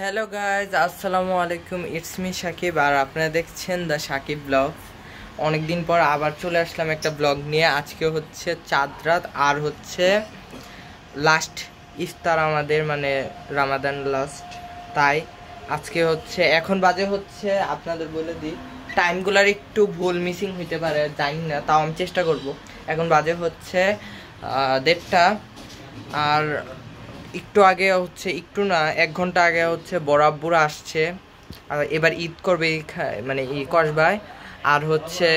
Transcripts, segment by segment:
Hello guys, আসসালামু আলাইকুম। It's me Shakib আর আপনারা দেখছেন দ্য সাকিব ব্লগ। অনেকদিন পর আবার চলে আসলাম একটা ব্লগ নিয়ে। আজকে হচ্ছে চাঁদ রাত আর হচ্ছে লাস্ট ইফতার আমাদের, মানে রামাদান লাস্ট। তাই আজকে হচ্ছে এখন বাজে হচ্ছে, আপনাদের বলে দিই টাইমগুলার একটু ভুল মিসিং হইতে পারে, জানি না, তাও আমি চেষ্টা করব। এখন বাজে হচ্ছে 1:30 আর একটু আগে হচ্ছে, একটু না 1 ঘন্টা আগে হচ্ছে বড় আব্বুরা আসছে। আর এবার ঈদ করবে, মানে ই কসবায়। আর হচ্ছে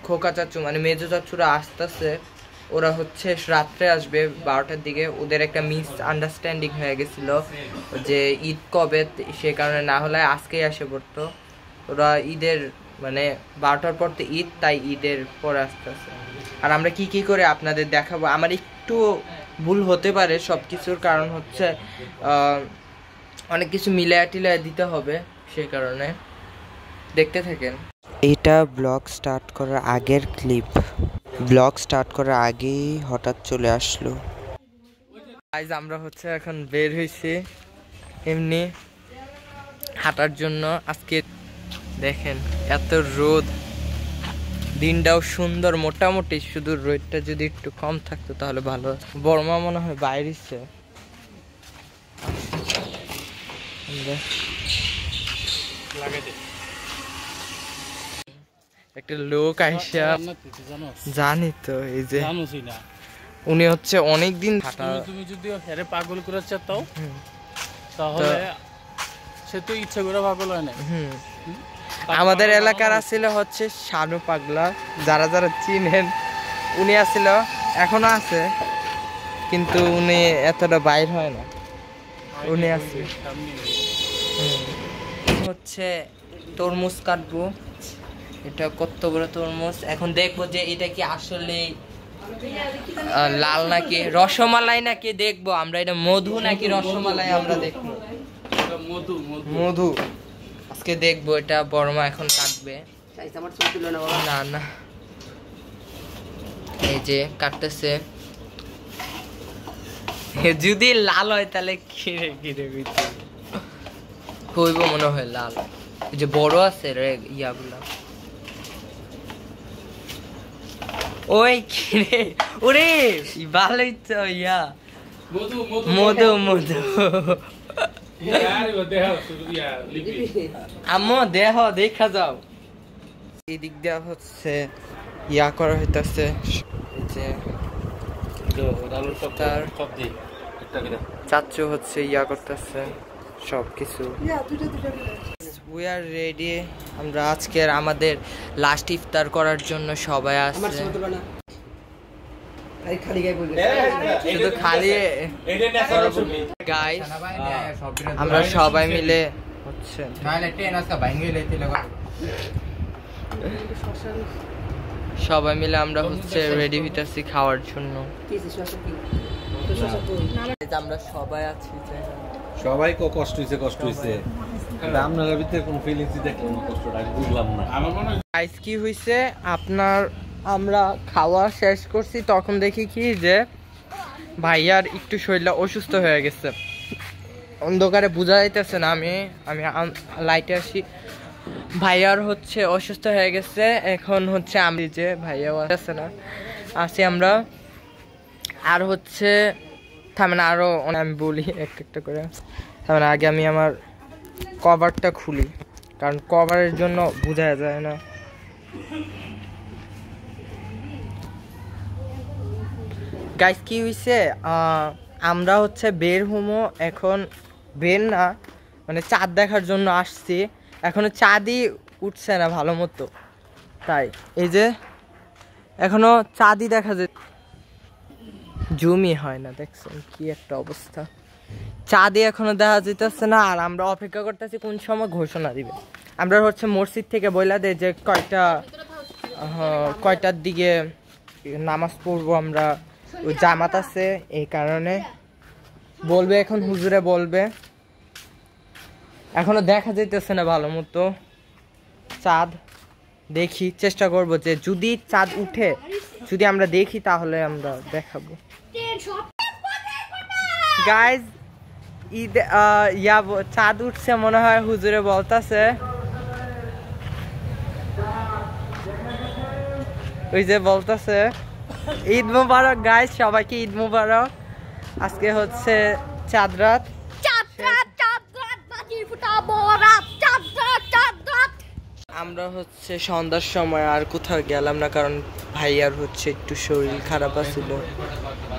খোকা চাচু মানে মেজো চাচুরা আসতেছে। ওরা হচ্ছে রাত্রে আসবে 12টার দিকে। ওদের একটা মিস আন্ডারস্ট্যান্ডিং হয়ে গেছিলো যে ঈদ কবে, সে কারণে না হলে আজকেই আসে পড়তো। ওরা ঈদের মানে 12টার পর তো ঈদ, তাই ঈদের পরে আসতেছে। আর আমরা কি কি করে আপনাদের দেখাবো। আমার একটু ভুল হতে পারে সব কিছুর, কারণ হচ্ছে অনেক কিছু মিলায়া টিলায়া দিতে হবে, সেই কারণে দেখতে থাকেন। এটা ব্লগ স্টার্ট করার আগের ক্লিপ। ব্লগ স্টার্ট করার আগেই হঠাৎ চলে আসলো। আজ আমরা হচ্ছে এখন বের হয়েছি এমনি হাঁটার জন্য। আজকে দেখেন এত রোদ, দিনটাও সুন্দর মোটামুটি, শুধু রোদটা যদি একটু কম থাকতো তাহলে ভালো। বর্মা মনে হয় বাইরেছে। একটা লোক আইসা, জানি তো, এই যে উনি হচ্ছে অনেকদিন তুমি যদি হেরে পাগল করে চাও তাহলে সে তো ইচ্ছা করে পাগল হয় না। আমাদের এলাকার আসলে হচ্ছে শানু পাগলা, যারা যারা চিনেন। উনি আসছিল, এখনো আছে, কিন্তু উনি এতটা বাইর হয় না। উনি আছে হচ্ছে তরমুজ কাটবো। এটা কত বড় তরমুজ। এখন দেখবো যে এটা কি আসলে লাল নাকি রসমালাই নাকি দেখবো আমরা। এটা মধু নাকি রসমালাই আমরা দেখবো। মধু আজকে দেখবো। এটা বড়মা এখন কাটবে। না না, এই যে কাটতেছে। যদি লাল হয় তাহলে কিরে কিরে হইব মনে হয় লাল। এই যে বড় আছে রে ইয়াগুলা। ওই কিরে, ওরে ভালোই তো ইয়া মধু মধু। আম্মু দেহ দেখা যাও। এই দিক দিয়া হচ্ছে ইয়া করা হইতাছে, চাচু হচ্ছে ইয়া করতেছে সবকিছু। We are ready. আমরা আজকের আমাদের লাস্ট ইফতার করার জন্য সবাই আসছে। শুধু খালি গাইস, আমরা সবাই মিলে হচ্ছে সবাই মিলে আমরা হচ্ছে রেডি হইতেছি খাওয়ার জন্য। আমরা সবাই আছি, সবাই কষ্ট হইছে, কষ্ট হইছে। আপনার ভিতরে কোন ফিলিংস দেখলাম না, কষ্টটা আমি বুঝলাম না। আমার মনে হয় গাইস কি হইছে আপনার, আমরা খাওয়া শেষ করছি তখন দেখি কি যে ভাইয়ার একটু শরীরটা অসুস্থ হয়ে গেছে। অন্ধকারে বোঝা যাইতেছে না, আমি লাইটে আসি। ভাইয়ার হচ্ছে অসুস্থ হয়ে গেছে। এখন হচ্ছে আমি যে ভাইয়াও আছে না, আসি আমরা। আর হচ্ছে থামেন, আরো আমি বলি একটা করে। থামেন, আগে আমি আমার কভারটা খুলি, কারণ কভারের জন্য বোঝা যায় না। গাইস কি হইছে, আমরা হচ্ছে বের হমো এখন। বের না মানে চাঁদ দেখার জন্য আসছি। এখনো চাঁদই উঠছে না ভালো মতো, তাই এই যে এখনো চাঁদই দেখা যায়, জুমই হয় না। দেখছেন কি একটা অবস্থা, চাঁদই এখনো দেখা যেতেছে না। আর আমরা অপেক্ষা করতেছি কোন সময় ঘোষণা দিবে। আমরা হচ্ছে মসজিদ থেকে বইলা দেয় যে কয়টার দিকে নামাজ পড়বো আমরা। ওই জামাত আছে, এই কারণে বলবে এখন, হুজুরে বলবে। এখনো দেখা যাইতেছে না ভালো মতো চাঁদ। দেখি, চেষ্টা করবো যে যদি চাঁদ উঠে, যদি আমরা দেখি তাহলে আমরা দেখাবো। গাইজ ঈদ চাঁদ উঠছে মনে হয়, হুজুরে বলতাছে। ওই যে বলতাছে ঈদ মুবারক গাইস, সবাইকে ঈদ মুবারক। আজকে হচ্ছে চাঁদ রাত। আমরা হচ্ছে সন্ধ্যার সময় আর কোথাও গেলাম না, কারণ ভাইয়ার হচ্ছে একটু শরীর খারাপ আছিল,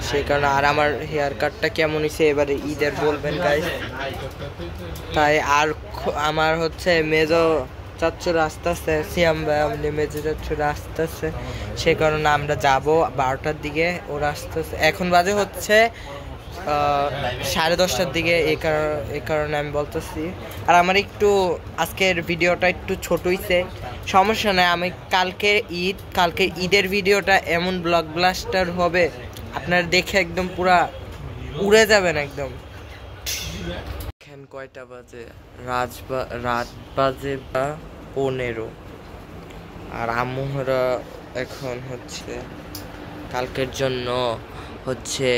সেই কারণে। আর আমার হেয়ার কাটটা কেমন হয়েছে এবারে ঈদের বলবেন গাইস। তাই আর আমার হচ্ছে মেজো চাচ্চুরা আসতেছে, সিয়াম ভাই মেজো চাচ্চুরা আসতেছে, সেই কারণে আমরা যাব 12টার দিকে, ওরা আসতেছে। এখন বাজে হচ্ছে 10:30টার দিকে, এই কারণে আমি বলতেছি। আর আমার একটু আজকের ভিডিওটা একটু ছোট হইছে, সমস্যা নাই। আমি কালকে ঈদের ভিডিওটা এমন ব্লকবাস্টার হবে, আপনারা দেখে একদম পুরা উড়ে যাবেন একদম। এখন কয়টা বাজে? রাত বাজে 15, আর আম্মুরা এখন হচ্ছে কালকের জন্য হচ্ছে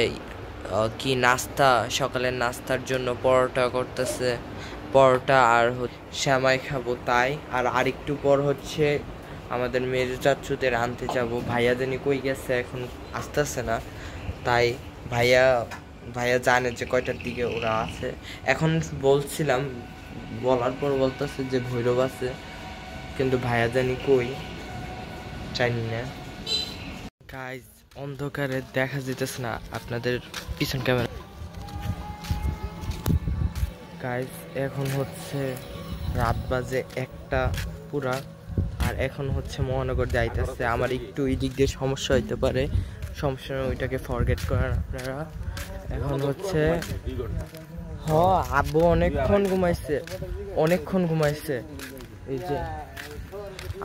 কি নাস্তা, সকালের নাস্তার জন্য পরোটা করতেছে, পরোটা আর সেমাই খাবো তাই। আর আরেকটু পর হচ্ছে আমাদের মেজো চাচ্চুদের আনতে যাব। ভাইয়া জানি কই গেছে, এখন আসতেছে না। তাই ভাইয়া জানে যে কয়টার দিকে ওরা আছে। এখন বলছিলাম, বলার পর বলতেছে যে ভৈরব আছে, কিন্তু ভাইয়া জানি কই জানি না। গাইজ অন্ধকারে দেখা যেতেছে না আপনাদের পিছন ক্যামেরা। গাইজ এখন হচ্ছে রাত বাজে 1টা পুরা, আর এখন হচ্ছে মহানগর যাইতেছে। আমার একটু এই দিক দিয়ে সমস্যা হইতে পারে, সমস্যা ওইটাকে ফরগেট করেন আপনারা। এখন হচ্ছে আব্বু অনেকক্ষণ ঘুমাইছে এই যে।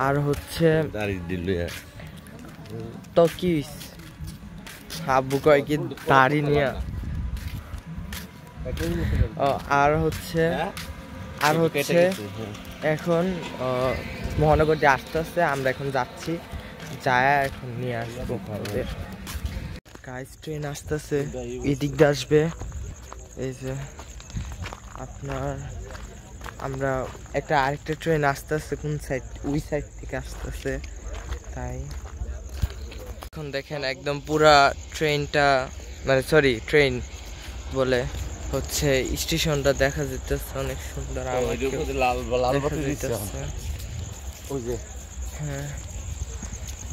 আর হচ্ছে তো কি আব্বু কয় কি দাড়ি নিয়ে। আর হচ্ছে এখন মহানগর যে আসতে আমরা এখন যাচ্ছি, যায় এখন নিয়ে আসবো ওদের। গাইস ট্রেন আসতেছে, এদিক দিয়ে আসবে। এই যে আমরা আরেকটা ট্রেন আসতেছে, কোন সাইড? ওই সাইড থেকে আসতেছে। তাই এখন দেখেন একদম পুরা ট্রেনটা, মানে সরি ট্রেন বলে হচ্ছে স্টেশনটা দেখা যেতেছে অনেক সুন্দর। হ্যাঁ,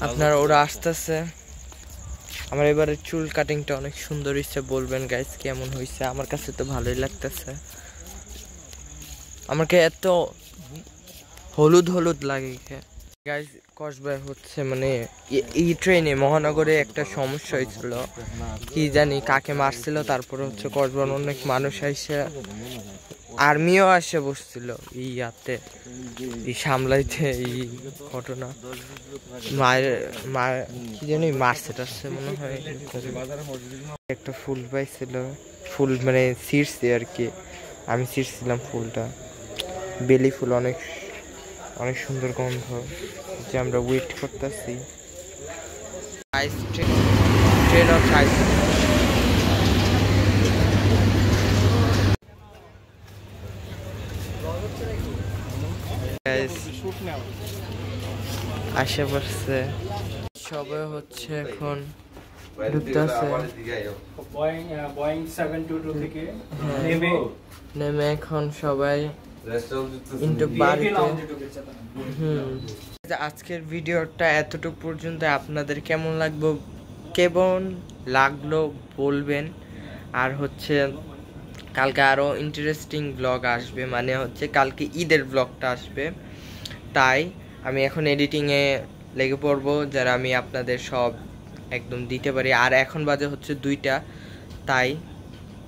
আপনার ওরা আসতেছে। আমার এবারে চুল কাটিংটা অনেক সুন্দর হয়েছে, বলবেন গাইস কেমন হয়েছে। আমার কাছে তো ভালোই লাগতেছে, আমাকে এত হলুদ লাগে গাইস। কসবায় হচ্ছে মানে এই ট্রেনে মহানগরে একটা সমস্যা হয়েছিল, কি জানি কাকে মারছিল। তারপরে হচ্ছে কসবার অনেক মানুষ আইসে, আর্মিও আসে বসছিল এই সামলাইতে এই ঘটনা। কি জানি মারছে টারছে মনে হয়। একটা ফুল পাইছিল, ফুল মানে ছিঁড়ছে আর কি, আমি ছিঁড়ছিলাম ফুলটা, বেলি ফুল, অনেক অনেক সুন্দর গন্ধ। যে আমরা ওয়েট করতেছি ট্রেন অফ আসে পড়ছে সবাই, হচ্ছে এখন ঢুকতেছে নেমে এখন সবাই আজকের ভিডিওটা এতটুকু পর্যন্ত। আপনাদের কেমন লাগলো বলবেন। আর হচ্ছে কালকে আরো ইন্টারেস্টিং ব্লগ আসবে, মানে হচ্ছে কালকে ঈদের ব্লগটা আসবে। তাই আমি এখন এডিটিংয়ে লেগে পড়বো, যারা আমি আপনাদের সব একদম দিতে পারি। আর এখন বাজে হচ্ছে 2টা, তাই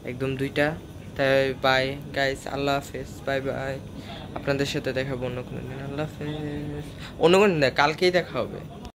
একদম 2টা। তাই বাই গাইস, আল্লাহ হাফেজ, বাই বাই। আপনাদের সাথে দেখা হবে অন্য কোনো দিন। আল্লাহ হাফেজ, অন্য কোনো দিন, কালকেই দেখা হবে।